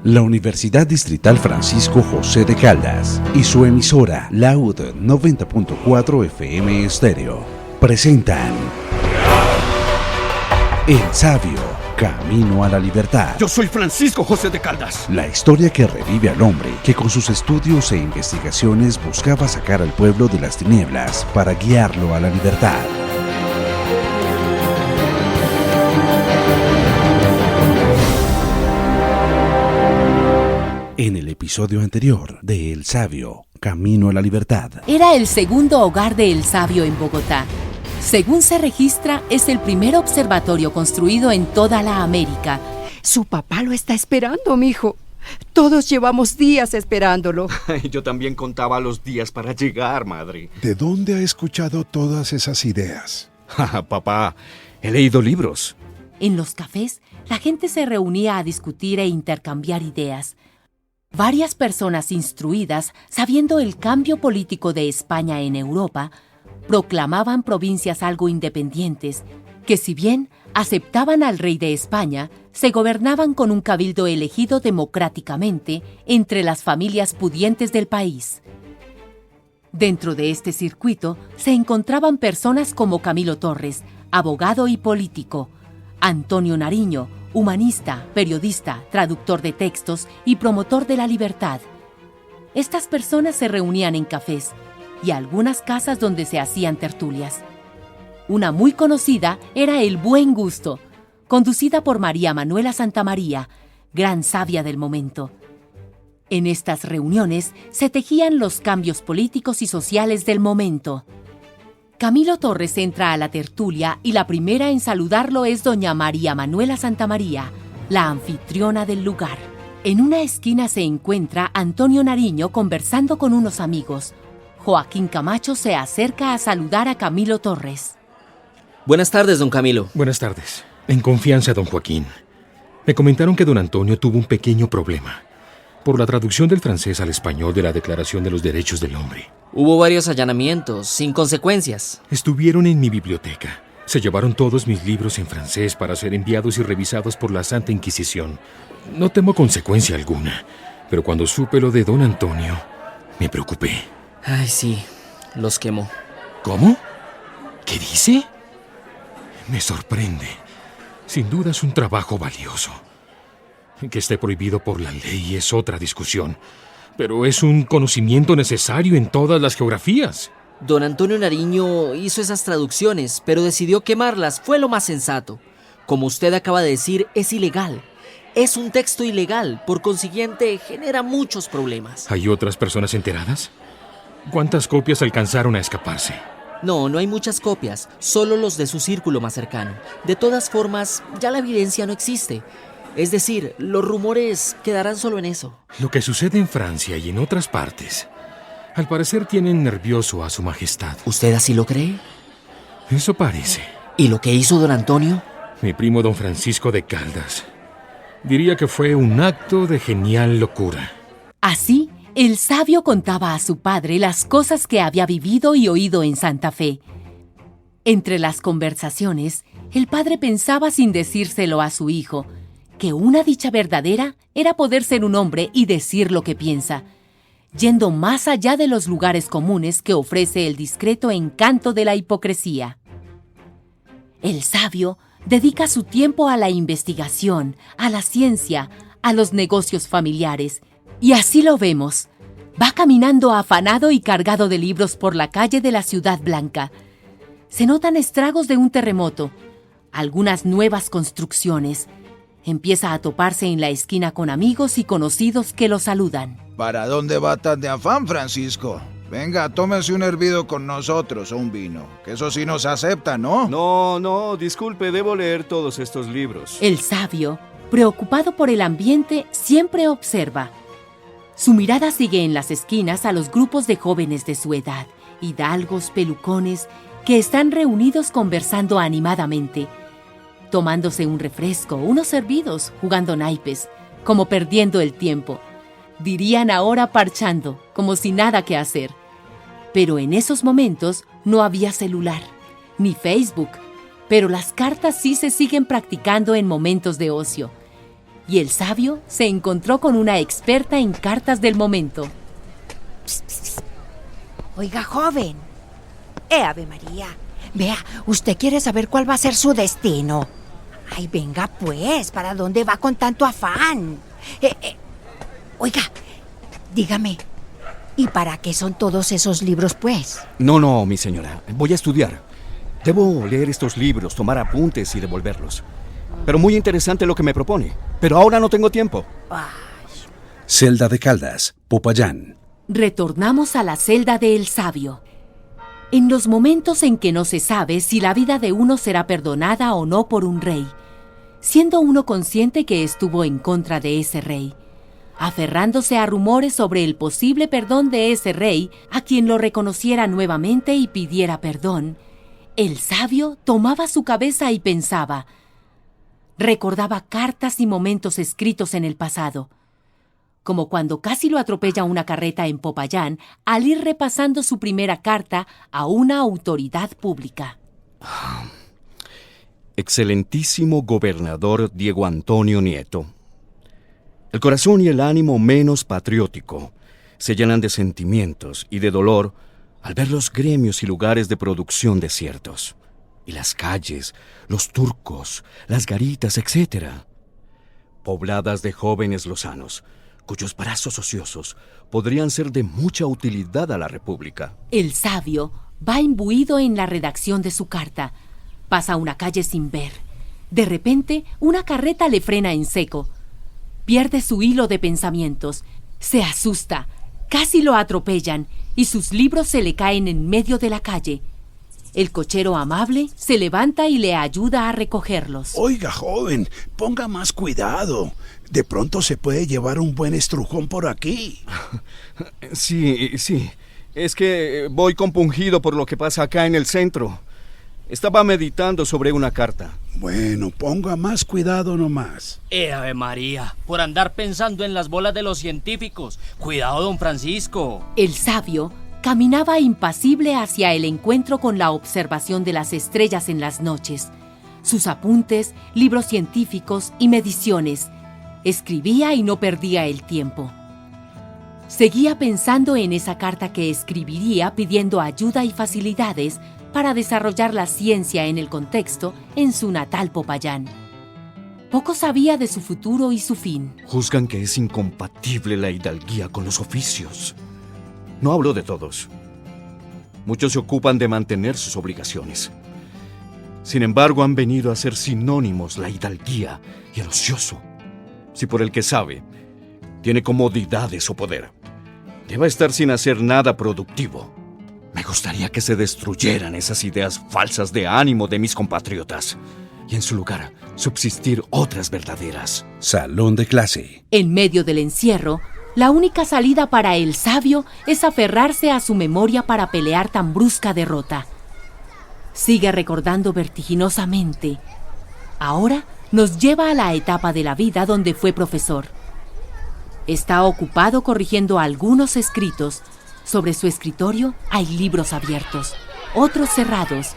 La Universidad Distrital Francisco José de Caldas y su emisora Laud 90.4 FM Estéreo presentan El Sabio, Camino a la Libertad. Yo soy Francisco José de Caldas. La historia que revive al hombre que con sus estudios e investigaciones buscaba sacar al pueblo de las tinieblas para guiarlo a la libertad. En el episodio anterior de El Sabio, Camino a la Libertad. Era el segundo hogar de El Sabio en Bogotá. Según se registra, es el primer observatorio construido en toda la América. Su papá lo está esperando, mijo. Todos llevamos días esperándolo. Yo también contaba los días para llegar, madre. ¿De dónde ha escuchado todas esas ideas? Papá, he leído libros. En los cafés, la gente se reunía a discutir e intercambiar ideas. Varias personas instruidas, sabiendo el cambio político de España en Europa, proclamaban provincias algo independientes, que si bien aceptaban al rey de España, se gobernaban con un cabildo elegido democráticamente entre las familias pudientes del país. Dentro de este circuito se encontraban personas como Camilo Torres, abogado y político, Antonio Nariño, humanista, periodista, traductor de textos y promotor de la libertad. Estas personas se reunían en cafés y algunas casas donde se hacían tertulias. Una muy conocida era El Buen Gusto, conducida por María Manuela Santamaría, gran sabia del momento. En estas reuniones se tejían los cambios políticos y sociales del momento. Camilo Torres entra a la tertulia y la primera en saludarlo es doña María Manuela Santamaría, la anfitriona del lugar. En una esquina se encuentra Antonio Nariño conversando con unos amigos. Joaquín Camacho se acerca a saludar a Camilo Torres. Buenas tardes, don Camilo. Buenas tardes. En confianza, don Joaquín. Me comentaron que don Antonio tuvo un pequeño problema por la traducción del francés al español de la Declaración de los Derechos del Hombre. Hubo varios allanamientos, sin consecuencias. Estuvieron en mi biblioteca. Se llevaron todos mis libros en francés para ser enviados y revisados por la Santa Inquisición. No temo consecuencia alguna, pero cuando supe lo de don Antonio, me preocupé. Ay, sí, los quemó. ¿Cómo? ¿Qué dice? Me sorprende. Sin duda es un trabajo valioso. Que esté prohibido por la ley es otra discusión, pero es un conocimiento necesario en todas las geografías. Don Antonio Nariño hizo esas traducciones, pero decidió quemarlas. Fue lo más sensato. Como usted acaba de decir, es ilegal. Es un texto ilegal, por consiguiente, genera muchos problemas. ¿Hay otras personas enteradas? ¿Cuántas copias alcanzaron a escaparse? No hay muchas copias, solo los de su círculo más cercano. De todas formas, ya la evidencia no existe. Es decir, los rumores quedarán solo en eso. Lo que sucede en Francia y en otras partes, al parecer tienen nervioso a su majestad. ¿Usted así lo cree? Eso parece. ¿Y lo que hizo don Antonio? Mi primo don Francisco de Caldas diría que fue un acto de genial locura. Así, el sabio contaba a su padre las cosas que había vivido y oído en Santa Fe. Entre las conversaciones, el padre pensaba sin decírselo a su hijo, que una dicha verdadera era poder ser un hombre y decir lo que piensa, yendo más allá de los lugares comunes que ofrece el discreto encanto de la hipocresía. El sabio dedica su tiempo a la investigación, a la ciencia, a los negocios familiares, y así lo vemos. Va caminando afanado y cargado de libros por la calle de la Ciudad Blanca. Se notan estragos de un terremoto, algunas nuevas construcciones. Empieza a toparse en la esquina con amigos y conocidos que lo saludan. ¿Para dónde va tan de afán, Francisco? Venga, tómese un hervido con nosotros o un vino, que eso sí nos acepta, ¿no? No, disculpe, debo leer todos estos libros. El sabio, preocupado por el ambiente, siempre observa. Su mirada sigue en las esquinas a los grupos de jóvenes de su edad, hidalgos, pelucones, que están reunidos conversando animadamente, tomándose un refresco, unos hervidos, jugando naipes, como perdiendo el tiempo. Dirían ahora parchando, como si nada que hacer. Pero en esos momentos no había celular, ni Facebook, pero las cartas sí se siguen practicando en momentos de ocio. y el sabio se encontró con una experta en cartas del momento. Oiga, joven. Ave María. Vea, usted quiere saber cuál va a ser su destino. Ay, venga pues, ¿para dónde va con tanto afán? Oiga, dígame, ¿y para qué son todos esos libros, pues? No, mi señora. Voy a estudiar. Debo leer estos libros, tomar apuntes y devolverlos. Pero muy interesante lo que me propone. Pero ahora no tengo tiempo. Celda de Caldas, Popayán. Retornamos a la celda de El Sabio. En los momentos en que no se sabe si la vida de uno será perdonada o no por un rey, siendo uno consciente que estuvo en contra de ese rey, aferrándose a rumores sobre el posible perdón de ese rey a quien lo reconociera nuevamente y pidiera perdón, el sabio tomaba su cabeza y pensaba. Recordaba cartas y momentos escritos en el pasado, como cuando casi lo atropella una carreta en Popayán al ir repasando su primera carta a una autoridad pública. Excelentísimo gobernador Diego Antonio Nieto. El corazón y el ánimo menos patriótico se llenan de sentimientos y de dolor al ver los gremios y lugares de producción desiertos, y las calles, los turcos, las garitas, etc., pobladas de jóvenes lozanos, cuyos brazos ociosos podrían ser de mucha utilidad a la República. El sabio va imbuido en la redacción de su carta. Pasa una calle sin ver. De repente, una carreta le frena en seco. Pierde su hilo de pensamientos. Se asusta. Casi lo atropellan y sus libros se le caen en medio de la calle. El cochero amable se levanta y le ayuda a recogerlos. Oiga, joven, ponga más cuidado. De pronto se puede llevar un buen estrujón por aquí. Sí. Es que voy compungido por lo que pasa acá en el centro. Estaba meditando sobre una carta. Bueno, ponga más cuidado nomás. Ave María, por andar pensando en las bolas de los científicos. Cuidado, don Francisco. El sabio caminaba impasible hacia el encuentro con la observación de las estrellas en las noches. Sus apuntes, libros científicos y mediciones. Escribía y no perdía el tiempo. Seguía pensando en esa carta que escribiría pidiendo ayuda y facilidades para desarrollar la ciencia en el contexto en su natal Popayán. Poco sabía de su futuro y su fin. Juzgan que es incompatible la hidalguía con los oficios. No hablo de todos. Muchos se ocupan de mantener sus obligaciones. Sin embargo, han venido a ser sinónimos la hidalguía y el ocioso. Si por el que sabe, tiene comodidades o poder, debe estar sin hacer nada productivo. Me gustaría que se destruyeran esas ideas falsas de ánimo de mis compatriotas y en su lugar subsistir otras verdaderas. Salón de clase. En medio del encierro, la única salida para el sabio es aferrarse a su memoria para pelear tan brusca derrota. Sigue recordando vertiginosamente. Ahora nos lleva a la etapa de la vida donde fue profesor. Está ocupado corrigiendo algunos escritos. Sobre su escritorio hay libros abiertos, otros cerrados,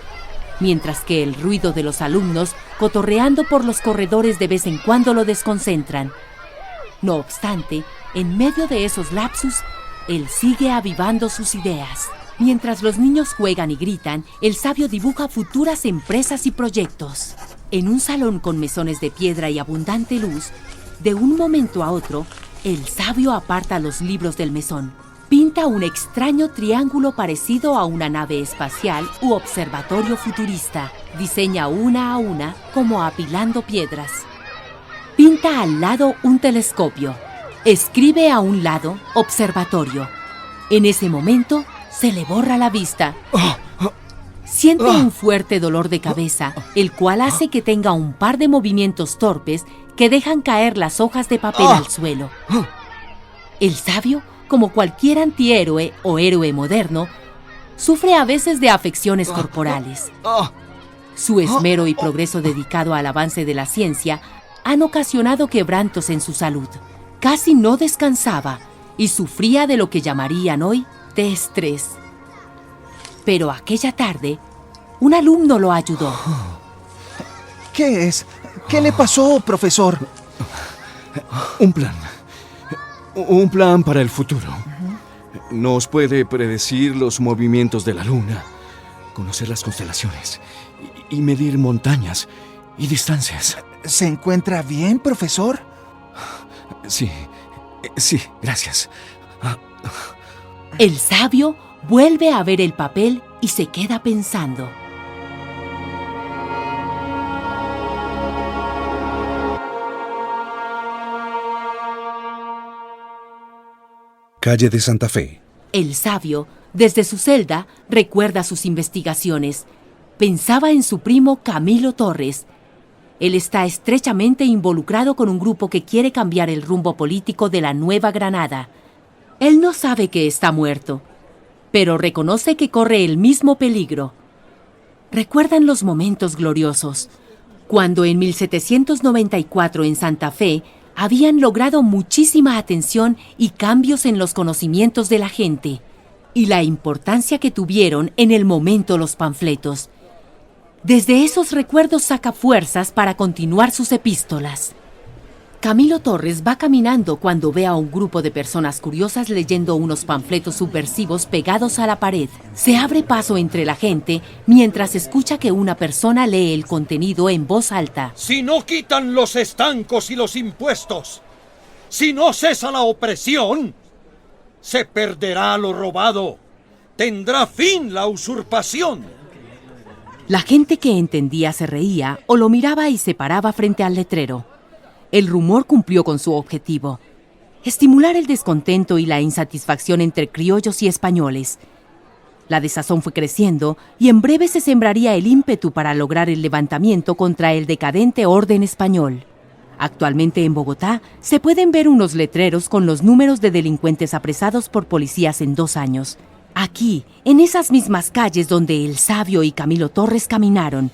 mientras que el ruido de los alumnos cotorreando por los corredores de vez en cuando lo desconcentran. No obstante, en medio de esos lapsus, él sigue avivando sus ideas. Mientras los niños juegan y gritan, el sabio dibuja futuras empresas y proyectos. En un salón con mesones de piedra y abundante luz, de un momento a otro, el sabio aparta los libros del mesón. Pinta un extraño triángulo parecido a una nave espacial u observatorio futurista. Diseña una a una como apilando piedras. Pinta al lado un telescopio. Escribe a un lado observatorio. En ese momento se le borra la vista. Siente un fuerte dolor de cabeza, el cual hace que tenga un par de movimientos torpes que dejan caer las hojas de papel al suelo. El sabio, como cualquier antihéroe o héroe moderno, sufre a veces de afecciones corporales. Su esmero y progreso dedicado al avance de la ciencia han ocasionado quebrantos en su salud. Casi no descansaba y sufría de lo que llamarían hoy de estrés. Pero aquella tarde, un alumno lo ayudó. ¿Qué es? ¿Qué le pasó, profesor? Un plan. Un plan para el futuro. Nos puede predecir los movimientos de la luna, conocer las constelaciones y medir montañas y distancias. ¿Se encuentra bien, profesor? Sí, gracias. El sabio vuelve a ver el papel y se queda pensando. Calle de Santa Fe. El sabio, desde su celda, recuerda sus investigaciones. Pensaba en su primo Camilo Torres. Él está estrechamente involucrado con un grupo que quiere cambiar el rumbo político de la Nueva Granada. Él no sabe que está muerto, pero reconoce que corre el mismo peligro. Recuerdan los momentos gloriosos, cuando en 1794 en Santa Fe habían logrado muchísima atención y cambios en los conocimientos de la gente, y la importancia que tuvieron en el momento los panfletos. Desde esos recuerdos saca fuerzas para continuar sus epístolas. Camilo Torres va caminando cuando ve a un grupo de personas curiosas leyendo unos panfletos subversivos pegados a la pared. Se abre paso entre la gente mientras escucha que una persona lee el contenido en voz alta. Si no quitan los estancos y los impuestos, si no cesa la opresión, se perderá lo robado, tendrá fin la usurpación. La gente que entendía se reía o lo miraba y se paraba frente al letrero. El rumor cumplió con su objetivo: estimular el descontento y la insatisfacción entre criollos y españoles. La desazón fue creciendo y en breve se sembraría el ímpetu para lograr el levantamiento contra el decadente orden español. Actualmente en Bogotá se pueden ver unos letreros con los números de delincuentes apresados por policías en 2 años. Aquí, en esas mismas calles donde el sabio y Camilo Torres caminaron.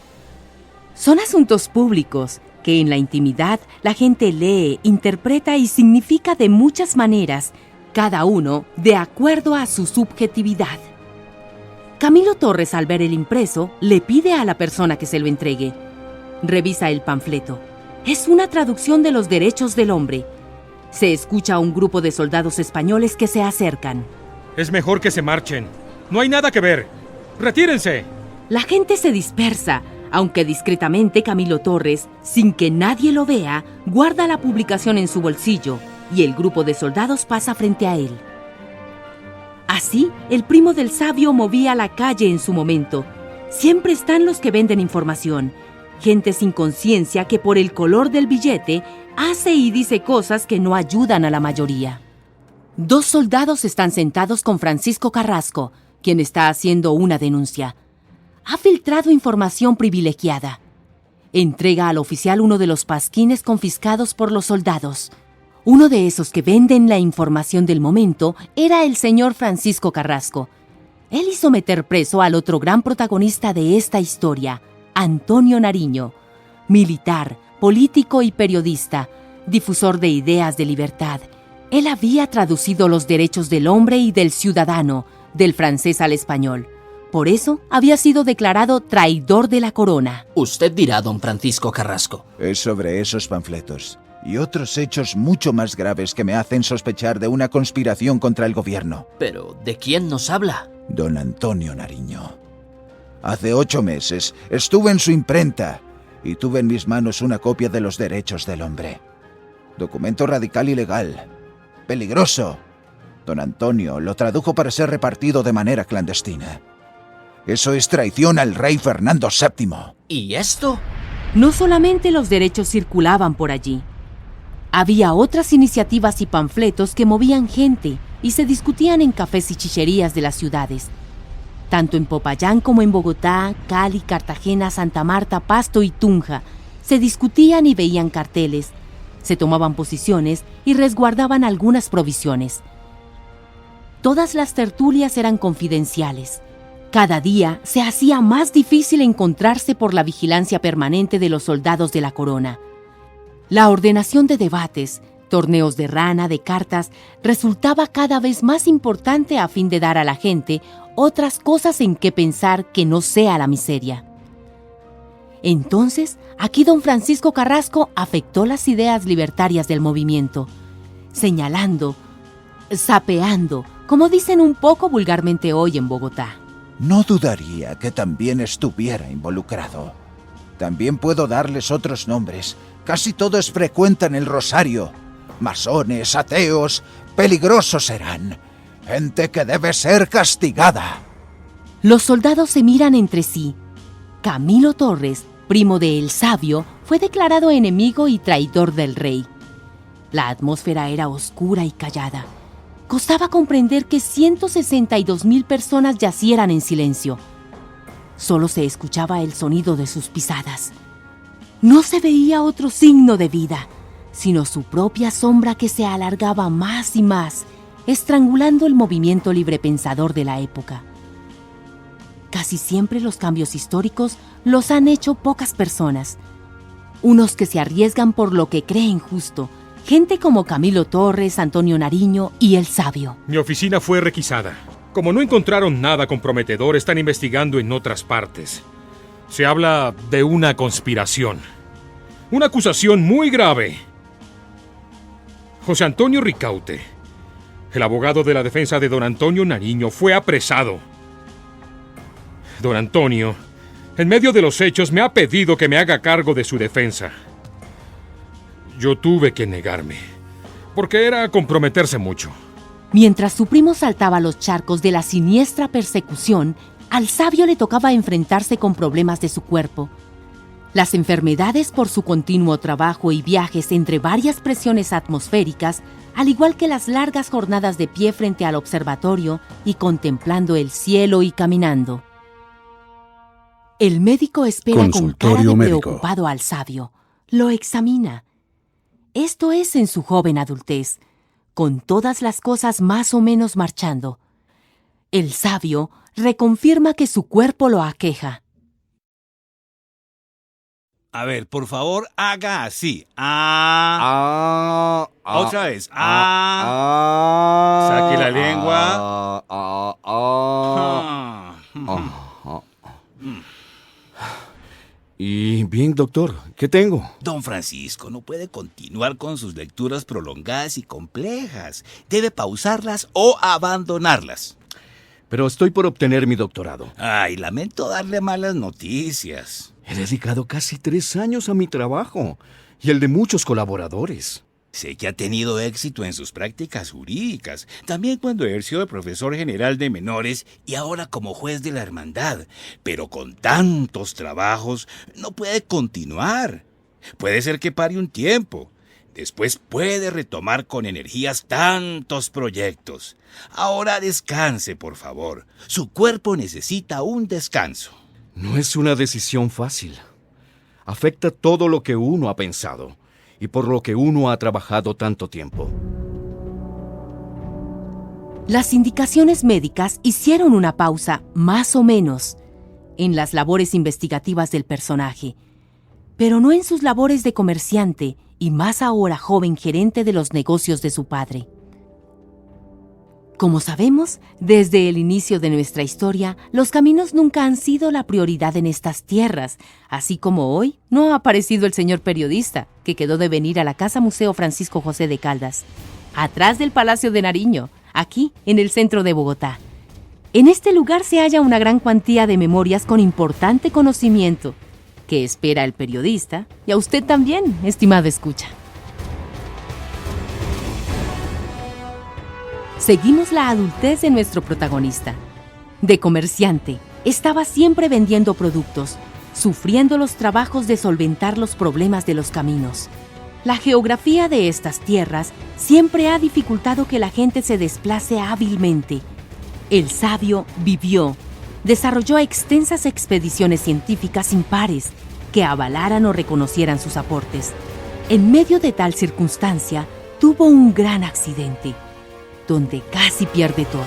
Son asuntos públicos que en la intimidad la gente lee, interpreta y significa de muchas maneras, cada uno de acuerdo a su subjetividad. Camilo Torres, al ver el impreso, le pide a la persona que se lo entregue. Revisa el panfleto. Es una traducción de los derechos del hombre. Se escucha a un grupo de soldados españoles que se acercan. Es mejor que se marchen. No hay nada que ver. ¡Retírense! La gente se dispersa, aunque discretamente Camilo Torres, sin que nadie lo vea, guarda la publicación en su bolsillo y el grupo de soldados pasa frente a él. Así, el primo del sabio movía la calle en su momento. Siempre están los que venden información, gente sin conciencia que por el color del billete hace y dice cosas que no ayudan a la mayoría. 2 soldados están sentados con Francisco Carrasco, quien está haciendo una denuncia. Ha filtrado información privilegiada. Entrega al oficial uno de los pasquines confiscados por los soldados. Uno de esos que venden la información del momento era el señor Francisco Carrasco. Él hizo meter preso al otro gran protagonista de esta historia, Antonio Nariño, militar, político y periodista, difusor de ideas de libertad. Él había traducido los derechos del hombre y del ciudadano, del francés al español. Por eso había sido declarado traidor de la corona. Usted dirá, don Francisco Carrasco. Es sobre esos panfletos y otros hechos mucho más graves que me hacen sospechar de una conspiración contra el gobierno. Pero, ¿de quién nos habla? Don Antonio Nariño. Hace 8 meses estuve en su imprenta y tuve en mis manos una copia de los derechos del hombre. Documento radical y legal. Peligroso. Don Antonio lo tradujo para ser repartido de manera clandestina. Eso es traición al rey Fernando VII. ¿Y esto? No solamente los derechos circulaban por allí. Había otras iniciativas y panfletos que movían gente y se discutían en cafés y chicherías de las ciudades. Tanto en Popayán como en Bogotá, Cali, Cartagena, Santa Marta, Pasto y Tunja, se discutían y veían carteles, se tomaban posiciones y resguardaban algunas provisiones. Todas las tertulias eran confidenciales. Cada día se hacía más difícil encontrarse por la vigilancia permanente de los soldados de la corona. La ordenación de debates, torneos de rana, de cartas, resultaba cada vez más importante a fin de dar a la gente otras cosas en que pensar que no sea la miseria. Entonces, aquí don Francisco Carrasco afectó las ideas libertarias del movimiento, señalando, sapeando, como dicen un poco vulgarmente hoy en Bogotá. No dudaría que también estuviera involucrado. También puedo darles otros nombres. Casi todos frecuentan el Rosario. Masones, ateos, peligrosos serán. Gente que debe ser castigada. Los soldados se miran entre sí. Camilo Torres, primo de El Sabio, fue declarado enemigo y traidor del rey. La atmósfera era oscura y callada. Costaba comprender que 162,000 personas yacieran en silencio. Solo se escuchaba el sonido de sus pisadas. No se veía otro signo de vida, sino su propia sombra que se alargaba más y más, estrangulando el movimiento librepensador de la época. Casi siempre los cambios históricos los han hecho pocas personas. Unos que se arriesgan por lo que creen justo, gente como Camilo Torres, Antonio Nariño y El Sabio. Mi oficina fue requisada. Como no encontraron nada comprometedor, están investigando en otras partes. Se habla de una conspiración. Una acusación muy grave. José Antonio Ricaute, el abogado de la defensa de don Antonio Nariño, fue apresado. Don Antonio, en medio de los hechos, me ha pedido que me haga cargo de su defensa. Yo tuve que negarme, porque era comprometerse mucho. Mientras su primo saltaba los charcos de la siniestra persecución, al Sabio le tocaba enfrentarse con problemas de su cuerpo. Las enfermedades por su continuo trabajo y viajes entre varias presiones atmosféricas, al igual que las largas jornadas de pie frente al observatorio y contemplando el cielo y caminando. El médico espera con cara de preocupado al Sabio. Lo examina. Esto es en su joven adultez, con todas las cosas más o menos marchando. El Sabio reconfirma que su cuerpo lo aqueja. A ver, por favor, haga así. Otra vez. Saque la lengua. Y bien, doctor, ¿qué tengo? Don Francisco no puede continuar con sus lecturas prolongadas y complejas. Debe pausarlas o abandonarlas. Pero estoy por obtener mi doctorado. Ay, lamento darle malas noticias. He dedicado casi 3 años a mi trabajo y el de muchos colaboradores. Sé que ha tenido éxito en sus prácticas jurídicas, también cuando ejerció de profesor general de menores y ahora como juez de la hermandad. Pero con tantos trabajos no puede continuar. Puede ser que pare un tiempo. Después puede retomar con energías tantos proyectos. Ahora descanse, por favor. Su cuerpo necesita un descanso. No es una decisión fácil. Afecta todo lo que uno ha pensado y por lo que uno ha trabajado tanto tiempo. Las indicaciones médicas hicieron una pausa, más o menos, en las labores investigativas del personaje, pero no en sus labores de comerciante y más ahora joven gerente de los negocios de su padre. Como sabemos, desde el inicio de nuestra historia, los caminos nunca han sido la prioridad en estas tierras, así como hoy no ha aparecido el señor periodista, que quedó de venir a la Casa Museo Francisco José de Caldas, atrás del Palacio de Nariño, aquí en el centro de Bogotá. En este lugar se halla una gran cuantía de memorias con importante conocimiento, que espera el periodista y a usted también, estimado escucha. Seguimos la adultez de nuestro protagonista. De comerciante, estaba siempre vendiendo productos, sufriendo los trabajos de solventar los problemas de los caminos. La geografía de estas tierras siempre ha dificultado que la gente se desplace hábilmente. El Sabio vivió, desarrolló extensas expediciones científicas impares que avalaran o reconocieran sus aportes. En medio de tal circunstancia, tuvo un gran accidente, donde casi pierde todo.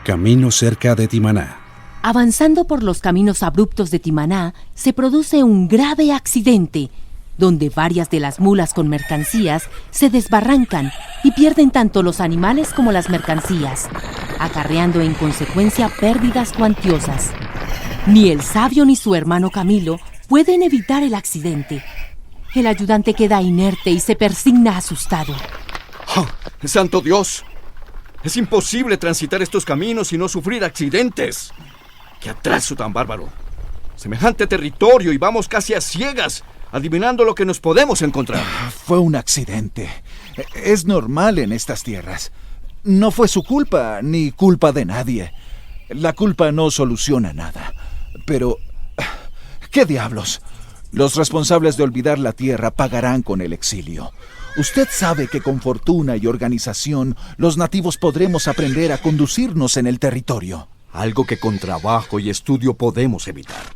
Camino cerca de Timaná. Avanzando por los caminos abruptos de Timaná, se produce un grave accidente, donde varias de las mulas con mercancías se desbarrancan y pierden tanto los animales como las mercancías, acarreando en consecuencia pérdidas cuantiosas. Ni el sabio ni su hermano Camilo pueden evitar el accidente. El ayudante queda inerte y se persigna asustado. ¡Oh, ¡santo Dios! Es imposible transitar estos caminos y no sufrir accidentes. ¡Qué atraso tan bárbaro! Semejante territorio y vamos casi a ciegas, adivinando lo que nos podemos encontrar. Fue un accidente. Es normal en estas tierras. No fue su culpa, ni culpa de nadie. La culpa no soluciona nada. Pero, ¿qué diablos? Los responsables de olvidar la tierra pagarán con el exilio. Usted sabe que con fortuna y organización, los nativos podremos aprender a conducirnos en el territorio. Algo que con trabajo y estudio podemos evitar.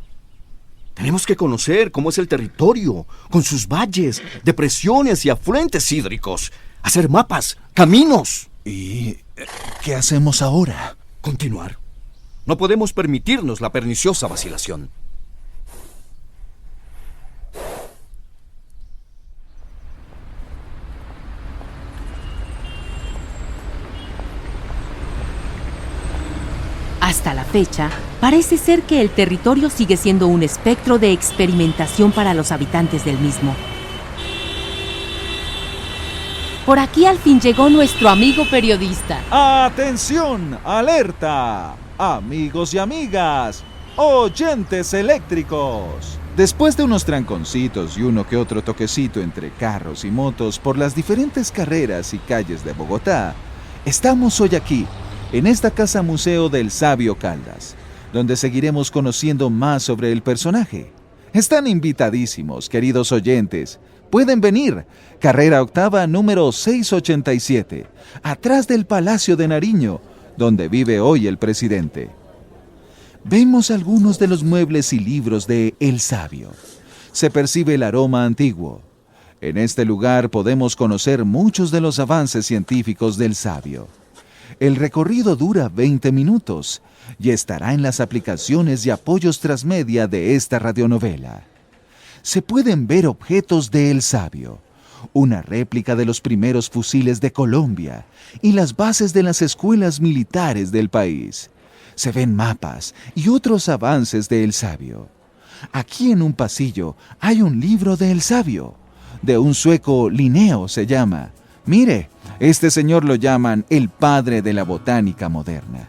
Tenemos que conocer cómo es el territorio, con sus valles, depresiones y afluentes hídricos. Hacer mapas, caminos. ¿Y qué hacemos ahora? Continuar. No podemos permitirnos la perniciosa vacilación. Hasta la fecha, parece ser que el territorio sigue siendo un espectro de experimentación para los habitantes del mismo. Por aquí al fin llegó nuestro amigo periodista. ¡Atención! ¡Alerta! Amigos y amigas, oyentes eléctricos. Después de unos tranconcitos y uno que otro toquecito entre carros y motos por las diferentes carreras y calles de Bogotá, estamos hoy aquí, en esta casa museo del Sabio Caldas, donde seguiremos conociendo más sobre el personaje. Están invitadísimos, queridos oyentes. Pueden venir. Carrera octava número 687, atrás del Palacio de Nariño, donde vive hoy el presidente. Vemos algunos de los muebles y libros de El Sabio. Se percibe el aroma antiguo. En este lugar podemos conocer muchos de los avances científicos del Sabio. El recorrido dura 20 minutos y estará en las aplicaciones y apoyos transmedia de esta radionovela. Se pueden ver objetos de El Sabio, una réplica de los primeros fusiles de Colombia y las bases de las escuelas militares del país. Se ven mapas y otros avances de El Sabio. Aquí en un pasillo hay un libro de El Sabio, de un sueco, Linneo se llama. Mire, este señor lo llaman el padre de la botánica moderna.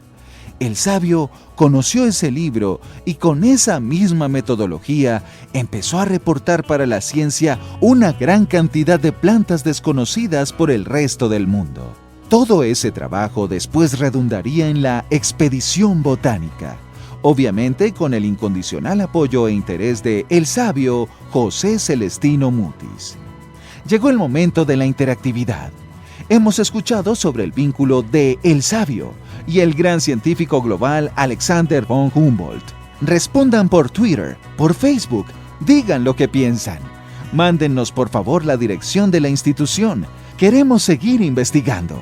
El Sabio conoció ese libro y con esa misma metodología empezó a reportar para la ciencia una gran cantidad de plantas desconocidas por el resto del mundo. Todo ese trabajo después redundaría en la expedición botánica, obviamente con el incondicional apoyo e interés de El Sabio José Celestino Mutis. Llegó el momento de la interactividad. Hemos escuchado sobre el vínculo de El Sabio y el gran científico global Alexander von Humboldt. Respondan por Twitter, por Facebook, digan lo que piensan. Mándennos por favor la dirección de la institución. Queremos seguir investigando.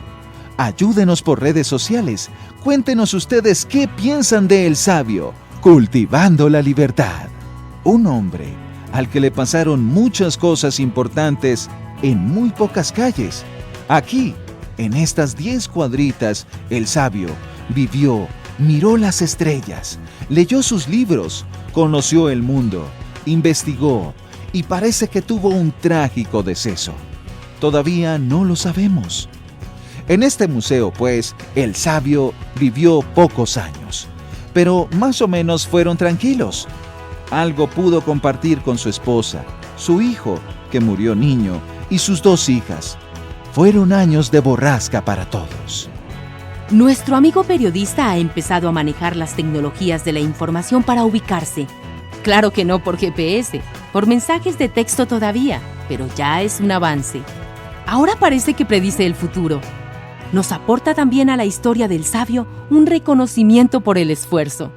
Ayúdenos por redes sociales. Cuéntenos ustedes qué piensan de El Sabio, cultivando la libertad. Un hombre al que le pasaron muchas cosas importantes en muy pocas calles. Aquí, en estas 10 cuadritas, El Sabio vivió, miró las estrellas, leyó sus libros, conoció el mundo, investigó y parece que tuvo un trágico deceso. Todavía no lo sabemos. En este museo, pues, El Sabio vivió pocos años, pero más o menos fueron tranquilos. Algo pudo compartir con su esposa, su hijo, que murió niño, y sus 2 hijas. Fueron años de borrasca para todos. Nuestro amigo periodista ha empezado a manejar las tecnologías de la información para ubicarse. Claro que no por GPS, por mensajes de texto todavía, pero ya es un avance. Ahora parece que predice el futuro. Nos aporta también a la historia del Sabio un reconocimiento por el esfuerzo.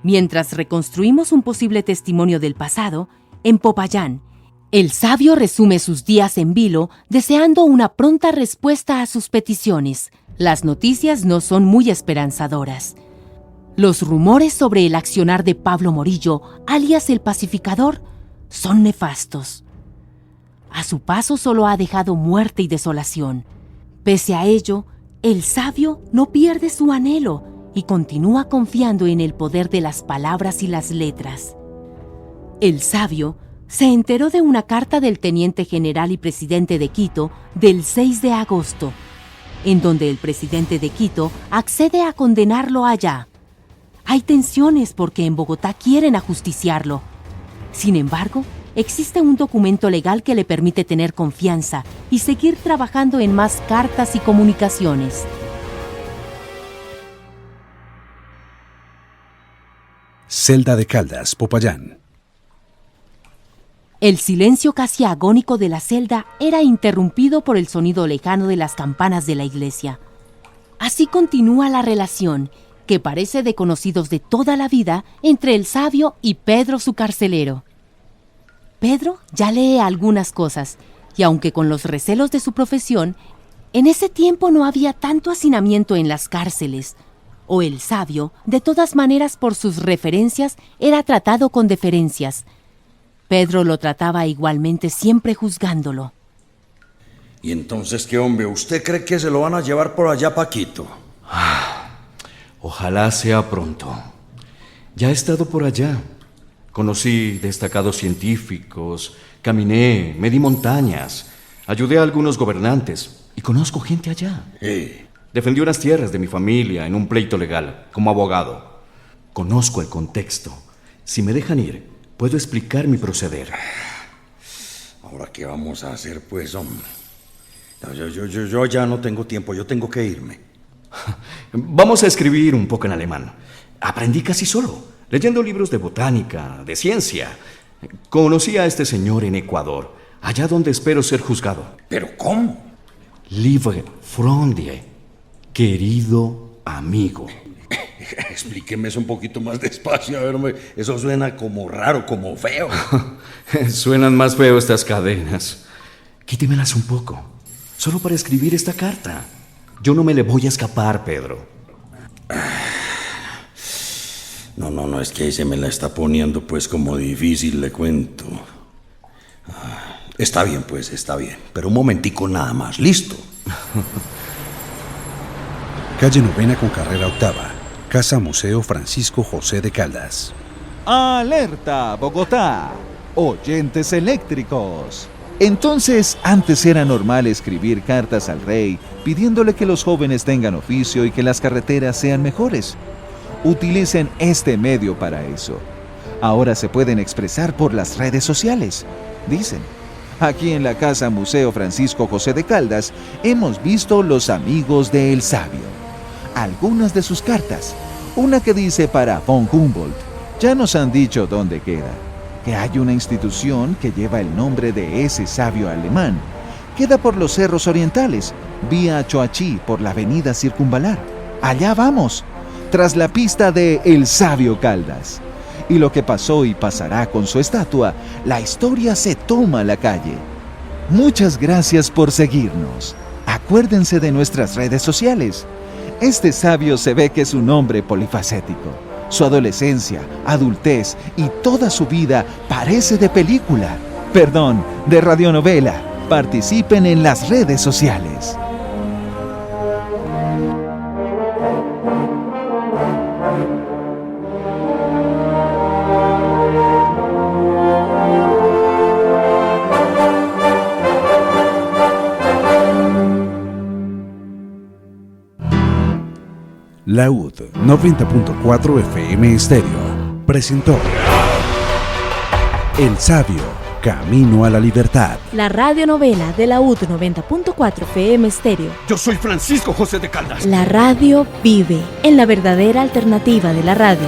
Mientras reconstruimos un posible testimonio del pasado, en Popayán, El Sabio resume sus días en vilo deseando una pronta respuesta a sus peticiones. Las noticias no son muy esperanzadoras. Los rumores sobre el accionar de Pablo Morillo, alias el Pacificador, son nefastos. A su paso solo ha dejado muerte y desolación. Pese a ello, El Sabio no pierde su anhelo y continúa confiando en el poder de las palabras y las letras. El sabio se enteró de una carta del teniente general y presidente de Quito del 6 de agosto, en donde el presidente de Quito accede a condenarlo allá. Hay tensiones porque en Bogotá quieren ajusticiarlo. Sin embargo, existe un documento legal que le permite tener confianza y seguir trabajando en más cartas y comunicaciones. Celda de Caldas, Popayán. El silencio casi agónico de la celda era interrumpido por el sonido lejano de las campanas de la iglesia. Así continúa la relación, que parece de conocidos de toda la vida, entre el sabio y Pedro su carcelero. Pedro ya lee algunas cosas, y aunque con los recelos de su profesión, en ese tiempo no había tanto hacinamiento en las cárceles, o el sabio, de todas maneras por sus referencias, era tratado con deferencias. Pedro lo trataba igualmente, siempre juzgándolo. ¿Y entonces qué, hombre? ¿Usted cree que se lo van a llevar por allá pa' Quito? Ojalá sea pronto. Ya he estado por allá. Conocí destacados científicos, caminé, medí montañas, ayudé a algunos gobernantes y conozco gente allá. Defendí unas tierras de mi familia en un pleito legal, como abogado. Conozco el contexto. Si me dejan ir, puedo explicar mi proceder. ¿Ahora qué vamos a hacer, pues, hombre? Yo ya no tengo tiempo, yo tengo que irme. Vamos a escribir un poco en alemán. Aprendí casi solo, leyendo libros de botánica, de ciencia. Conocí a este señor en Ecuador, allá donde espero ser juzgado. ¿Pero cómo? Liebe Freunde, querido amigo. Explíqueme eso un poquito más despacio, a ver, hombre. Eso suena como raro, como feo. Suenan más feo estas cadenas. Quítemelas un poco, solo para escribir esta carta. Yo no me le voy a escapar, Pedro. No, es que ahí se me la está poniendo pues como difícil, le cuento. Está bien, pues, está bien. Pero un momentico nada más, ¿listo? Calle Novena con carrera octava. Casa Museo Francisco José de Caldas. ¡Alerta, Bogotá! Oyentes eléctricos. Entonces, antes era normal escribir cartas al rey pidiéndole que los jóvenes tengan oficio y que las carreteras sean mejores. Utilicen este medio para eso. Ahora se pueden expresar por las redes sociales. Dicen, aquí en la Casa Museo Francisco José de Caldas hemos visto los amigos de El Sabio. Algunas de sus cartas. Una que dice para von Humboldt. Ya nos han dicho dónde queda. Que hay una institución que lleva el nombre de ese sabio alemán. Queda por los cerros orientales, vía Choachí, por la avenida Circunvalar. Allá vamos, tras la pista de El Sabio Caldas. Y lo que pasó y pasará con su estatua, la historia se toma la calle. Muchas gracias por seguirnos. Acuérdense de nuestras redes sociales. Este sabio se ve que es un hombre polifacético. Su adolescencia, adultez y toda su vida parece de película. Perdón, de radionovela. Participen en las redes sociales. Laúd 90.4 FM Estéreo presentó El Sabio, Camino a la Libertad. La radionovela de Laúd 90.4 FM Estéreo. Yo soy Francisco José de Caldas. La radio vive en la verdadera alternativa de la radio.